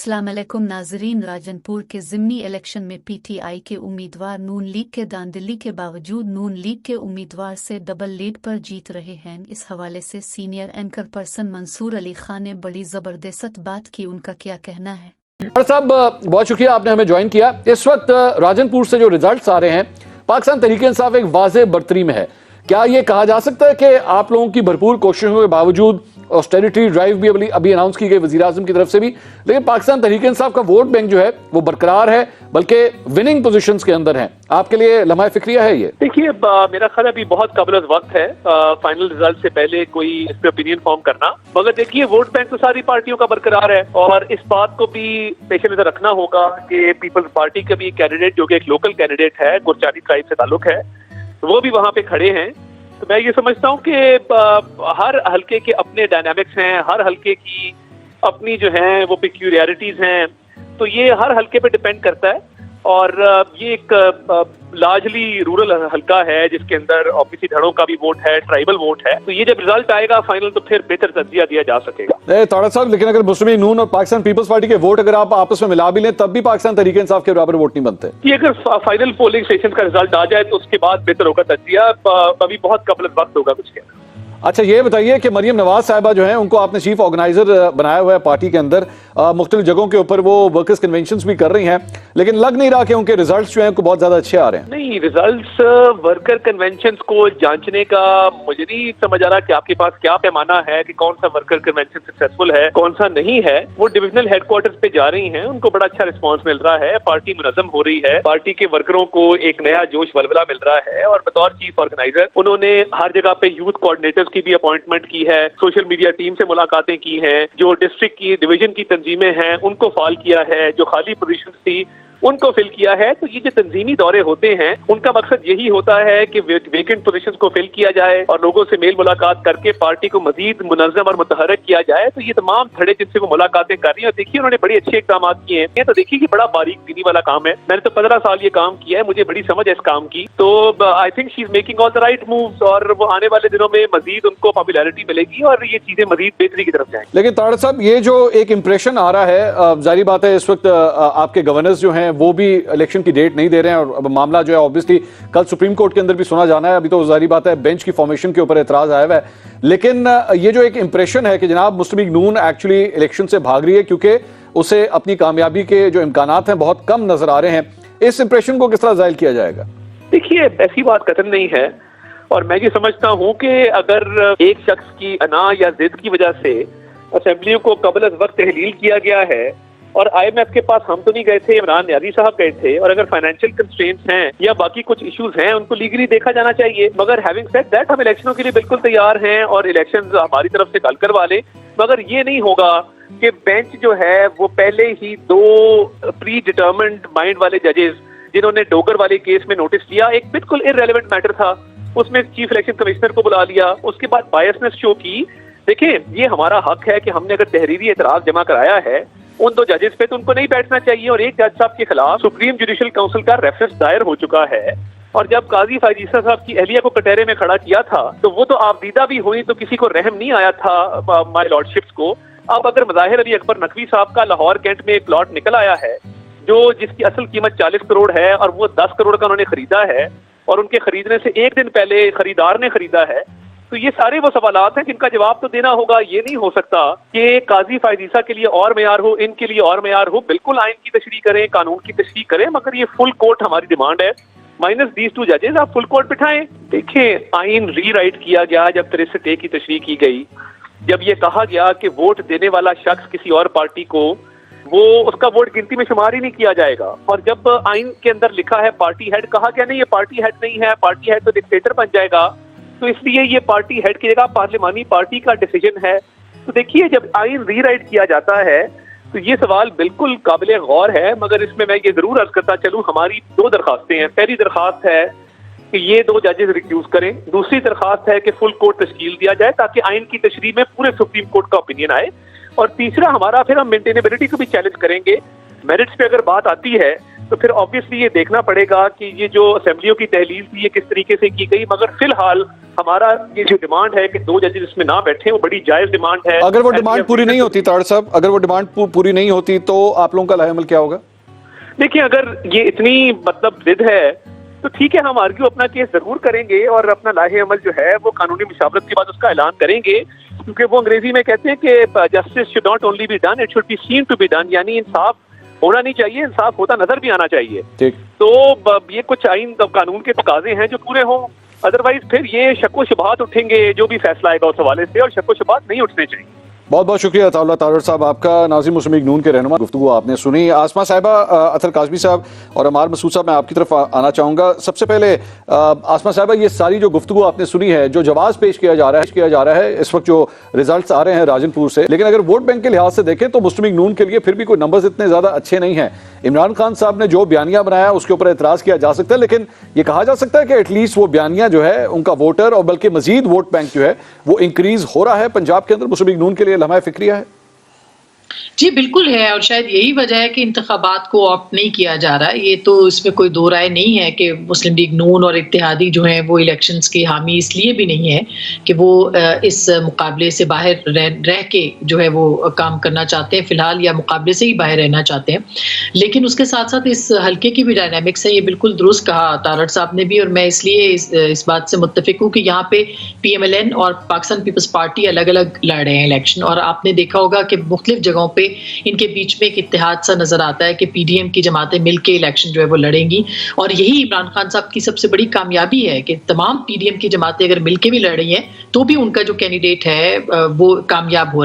अस्सलाम वालेकुम नाजरीन। राजनपुर के ज़िमनी इलेक्शन में पीटीआई के उम्मीदवार नून लीग के दांधली के बावजूद नून लीग के उम्मीदवार से डबल लीड पर जीत रहे हैं। इस हवाले से senior anchor person Mansoor Ali Khan ने बड़ी ज़बरदस्त बात की, उनका क्या कहना है? साहब बहुत शुक्रिया आपने हमें ज्वाइन किया। इस वक्त राजनपुर से जो रिजल्ट्स आ रहे हैं, पाकिस्तान तहरीक इंसाफ एक वाज़ेह बर्तरी में है। क्या ये कहा जा सकता है कि आप लोगों की भरपूर कोशिशों के बावजूद ऑस्टेरिटी ड्राइव भी अभी अनाउंस की गई वज़ीर आज़म की तरफ से भी, लेकिन पाकिस्तान तहरीक इंसाफ का वोट बैंक जो है वो बरकरार है, बल्कि विनिंग पोजीशंस के अंदर है। आपके लिए लम्हा फिक्रिया है ये? देखिए, मेरा ख्याल अभी बहुत काबिल वक्त है फाइनल रिजल्ट से पहले कोई इस पे ओपिनियन फॉर्म करना। मगर देखिए, वोट बैंक तो सारी पार्टियों का बरकरार है और इस बात को भी पेश नजर रखना होगा कि पीपल्स पार्टी का भी कैंडिडेट जो कि एक लोकल कैंडिडेट है, गुरचानी ट्राइब से ताल्लुक है, वो भी वहां पे खड़े हैं। तो मैं ये समझता हूँ कि हर हलके के अपने डायनामिक्स हैं, हर हलके की अपनी जो है वो पिक्यूरियरिटीज हैं, तो ये हर हलके पे डिपेंड करता है। और ये एक लार्जली रूरल हलका है जिसके अंदर ऑब्वियसली धड़ों का भी वोट है, ट्राइबल वोट है, तो ये जब रिजल्ट आएगा फाइनल तो फिर बेहतर तर्जिया दिया जा सकेगा। तौड़ा साहब, लेकिन अगर मुस्लिम लीग नून और पाकिस्तान पीपल्स पार्टी के वोट अगर आप आपस में मिला भी लें तब भी पाकिस्तान तहरीक इंसाफ के बराबर वोट नहीं बनते। कि अगर फाइनल पोलिंग स्टेशन का रिजल्ट आ जाए तो उसके बाद बेहतर होगा तर्जिया, अभी बहुत कबल वक्त होगा कुछ कहना। अच्छा, ये बताइए कि मरियम नवाज साहिबा जो है उनको आपने चीफ ऑर्गेनाइजर बनाया हुआ है पार्टी के अंदर, मुख्तलिफ जगहों के ऊपर वो वर्कर्स कन्वेंशंस भी कर रही हैं, लेकिन लग नहीं रहा कि उनके रिजल्ट्स जो हैं बहुत ज्यादा अच्छे आ रहे हैं। नहीं, रिजल्ट्स वर्कर कन्वेंशंस को जांचने का मुझे नहीं समझ आ रहा कि आपके पास क्या पैमाना है कि कौन सा वर्कर कन्वेंशन सक्सेसफुल है, कौन सा नहीं है। वो डिविजनल हेडक्वार्टर्स पे जा रही हैं, उनको बड़ा अच्छा रिस्पॉन्स मिल रहा है, पार्टी मुनज़्ज़म हो रही है, पार्टी के वर्करों को एक नया जोश वलवला मिल रहा है। और बतौर चीफ ऑर्गेनाइजर उन्होंने हर जगह पे यूथ कोऑर्डिनेटर्स की भी अपॉइंटमेंट की है, सोशल मीडिया टीम से मुलाकातें की हैं, जो डिस्ट्रिक्ट की डिवीजन की तंजीमें हैं उनको फाल किया है, जो खाली पोजीशन थी उनको फिल किया है। तो ये जो तंजीमी दौरे होते हैं उनका मकसद यही होता है कि वेकेंट पोजीशंस को फिल किया जाए और लोगों से मेल मुलाकात करके पार्टी को मजीद मुनज़्ज़म और मुतहर्रिक किया जाए। तो ये तमाम धड़े जिनसे वो मुलाकातें कर रही हैं, और देखिए उन्होंने बड़े अच्छे इक़दाम किए हैं। तो देखिए कि बड़ा बारीक बीनी वाला काम है, मैंने तो 15 साल ये काम किया है, मुझे बड़ी समझ है इस काम की। तो I think she is making all the right moves और वो आने वाले दिनों में मजीद उनको पॉपुलैरिटी मिलेगी और ये चीजें मजीद बेहतरी की तरफ जाएंगी। लेकिन तारड़ साहब, ये जो एक इंप्रेशन आ रहा है, जाहिर बात है इस वक्त आपके गवर्नर्स जो हैं वो भी इलेक्शन की डेट नहीं दे रहे हैं और अब मामला जो है ऑब्वियसली कल सुप्रीम कोर्ट के अंदर भी सुना जाना है। अभी तो जाहिर बात है बेंच की फॉर्मेशन के ऊपर एतराज आया हुआ है, लेकिन ये जो एक इंप्रेशन है कि जनाब मुस्लिम लीग नून एक्चुअली इलेक्शन से भाग रही है क्योंकि उसे अपनी कामयाबी के जो इम्कानात हैं बहुत कम नजर आ रहे हैं, इस इंप्रेशन को किस तरह जाहिर किया जाएगा? देखिए, ऐसी बात कतई नहीं है और मैं ये समझता हूँ कि अगर एक शख्स की अना या जिद की वजह से असेंबलियों को कबल वक्त तहलील किया गया है और IMF के पास हम तो नहीं गए थे, इमरान न्याजी साहब गए थे, और अगर फाइनेंशियल कंस्ट्रेंट्स हैं या बाकी कुछ इश्यूज हैं उनको लीगली देखा जाना चाहिए। मगर हैविंग सेड दैट, हम इलेक्शनों के लिए बिल्कुल तैयार हैं और इलेक्शंस हमारी तरफ से कल करवा लें। मगर ये नहीं होगा कि बेंच जो है वो पहले ही 2 प्री डिटर्मिन्ड माइंड वाले जजेस जिन्होंने डोगर वाले केस में नोटिस लिया, एक बिल्कुल इररेलेवेंट मैटर था, उसमें चीफ इलेक्शन कमिश्नर को बुला लिया, उसके बाद बायसनेस शो की। देखिए, ये हमारा हक है कि हमने अगर तहरीरी एतराज जमा कराया है उन 2 जजेस पे, तो उनको नहीं बैठना चाहिए। और एक जज साहब के खिलाफ सुप्रीम जुडिशियल काउंसिल का रेफरेंस दायर हो चुका है और जब काजी फायजीसा साहब की अहलिया को कटहरे में खड़ा किया था तो वो तो आबदीदा भी हुई, तो किसी को रहम नहीं आया था माय लॉर्डशिप्स को। अब अगर मज़ाहिर अली अकबर नकवी साहब का लाहौर कैंट में एक प्लॉट निकल आया है जो जिसकी असल कीमत 40 करोड़ है और वो 10 करोड़ का उन्होंने खरीदा है और उनके खरीदने से एक दिन पहले खरीदार ने खरीदा है, तो ये सारे वो सवालात हैं जिनका जवाब तो देना होगा। ये नहीं हो सकता कि काजी फायजीसा के लिए और मेयार हो, इनके लिए और मेयार हो। बिल्कुल आइन की तशरीह करें, कानून की तशरीह करें, मगर ये फुल कोर्ट हमारी डिमांड है, माइनस दीज 2 जजेस आप फुल कोर्ट बिठाएं। देखिए, आइन रीराइट किया गया जब 63A की तशरीह की गई, जब ये कहा गया कि वोट देने वाला शख्स किसी और पार्टी को, वो उसका वोट गिनती में शुमार ही नहीं किया जाएगा। और जब आइन के अंदर लिखा है पार्टी हेड, कहा गया नहीं ये पार्टी हेड नहीं है, पार्टी हेड तो डिक्टेटर बन जाएगा, तो इसलिए ये पार्टी हेड की जगह पार्लिमानी पार्टी का डिसीजन है। तो देखिए, जब आइन रीराइट किया जाता है तो ये सवाल बिल्कुल काबिल गौर है। मगर इसमें मैं ये जरूर अर्ज करता चलूं, हमारी 2 दरखास्तें हैं। पहली दरखास्त है कि ये 2 जजेस रिक्यूज करें, दूसरी दरखास्त है कि फुल कोर्ट तश्कील दिया जाए ताकि आइन की तशरीह में पूरे सुप्रीम कोर्ट का ओपिनियन आए, और तीसरा हमारा फिर हम मेंटेनेबिलिटी को भी चैलेंज करेंगे। मेरिट्स पे अगर बात आती है तो फिर ऑब्वियसली ये देखना पड़ेगा कि ये जो असेंबलियों की तहलील थी ये किस तरीके से की गई। मगर फिलहाल हमारा ये जो डिमांड है कि 2 जजेस इसमें ना बैठे, वो बड़ी जायज डिमांड है। अगर वो डिमांड पूरी नहीं होती तारड़ साहब, अगर वो डिमांड पूरी नहीं होती तो आप लोगों का लाहेअमल क्या होगा? देखिए, अगर ये इतनी मतलब जिद है तो ठीक है, हम आर्ग्यू अपना केस जरूर करेंगे और अपना लाहे अमल जो है वो कानूनी मुशावरत के बाद उसका ऐलान करेंगे, क्योंकि वो अंग्रेजी में कहते हैं कि justice should not only be done, it should be seen to be done, यानी इंसाफ होना नहीं चाहिए, इंसाफ होता नजर भी आना चाहिए। ठीक। तो ये कुछ आइन कानून के तकाजे हैं जो पूरे हों, अदरवाइज फिर ये शक व शुबहात उठेंगे जो भी फैसला आएगा उस हवाले से, और शक व शुबहात नहीं उठने चाहिए। बहुत बहुत शुक्रिया अताउल्लाह तारड़ साहब आपका। नाज़िम मुस्लिम लीग नून के रहनुमा, गुफ्तगू आपने सुनी। आसमा साहिबा, अतर काज़मी साहब और अमार मसूद साहब, मैं आपकी तरफ आना चाहूँगा। सबसे पहले आसमा साहिबा, ये सारी जो गुफ्तगू आपने सुनी है, जो जवाब पेश किया जा रहा है इस वक्त जो रिजल्ट्स आ रहे हैं राजनपुर से, लेकिन अगर वोट बैंक के लिहाज से देखें तो मुस्लिम लीग नून के लिए फिर भी कोई नंबर्स इतने ज़्यादा अच्छे नहीं हैं। इमरान खान साहब ने जो बयानिया बनाया उसके ऊपर एतराज़ किया जा सकता है, लेकिन ये कहा जा सकता है कि एटलीस्ट वो बयानिया जो है उनका वोटर और बल्कि मजीद वोट बैंक जो है वो इंक्रीज हो रहा है पंजाब के अंदर। मुस्लिम लीग नून के लिए लम्हा फिक्रिया है। जी बिल्कुल है, और शायद यही वजह है कि इंतखाबात को ऑप्ट नहीं किया जा रहा है। ये तो इसमें कोई दो राय नहीं है कि मुस्लिम लीग नून और इत्तेहादी जो हैं वो इलेक्शंस के हामी इसलिए भी नहीं है कि वो इस मुकाबले से बाहर रह के जो है वो काम करना चाहते हैं फिलहाल, या मुकाबले से ही बाहर रहना चाहते हैं। लेकिन उसके साथ साथ इस हल्के की भी डायनामिक्स है, ये बिल्कुल दुरुस्त कहा तारड़ साहब ने भी, और मैं इसलिए इस बात से मुत्तफिक हूँ कि यहाँ पे PMLN और पाकिस्तान पीपल्स पार्टी अलग अलग लड़ रहे हैं इलेक्शन, और आपने देखा होगा कि मुख्तलिफ जगहों पे इनके बीच में एक इत्तेहाद सा नजर आता है कि PDM की जमातें मिलकर इलेक्शन जो है वो लड़ेंगी। और यही इमरान खान साहब की सबसे बड़ी कामयाबी है कि तमाम PDM की जमातें अगर मिलकर भी लड़ रही हैं तो भी उनका जो कैंडिडेट है वो कामयाब हो रहा है।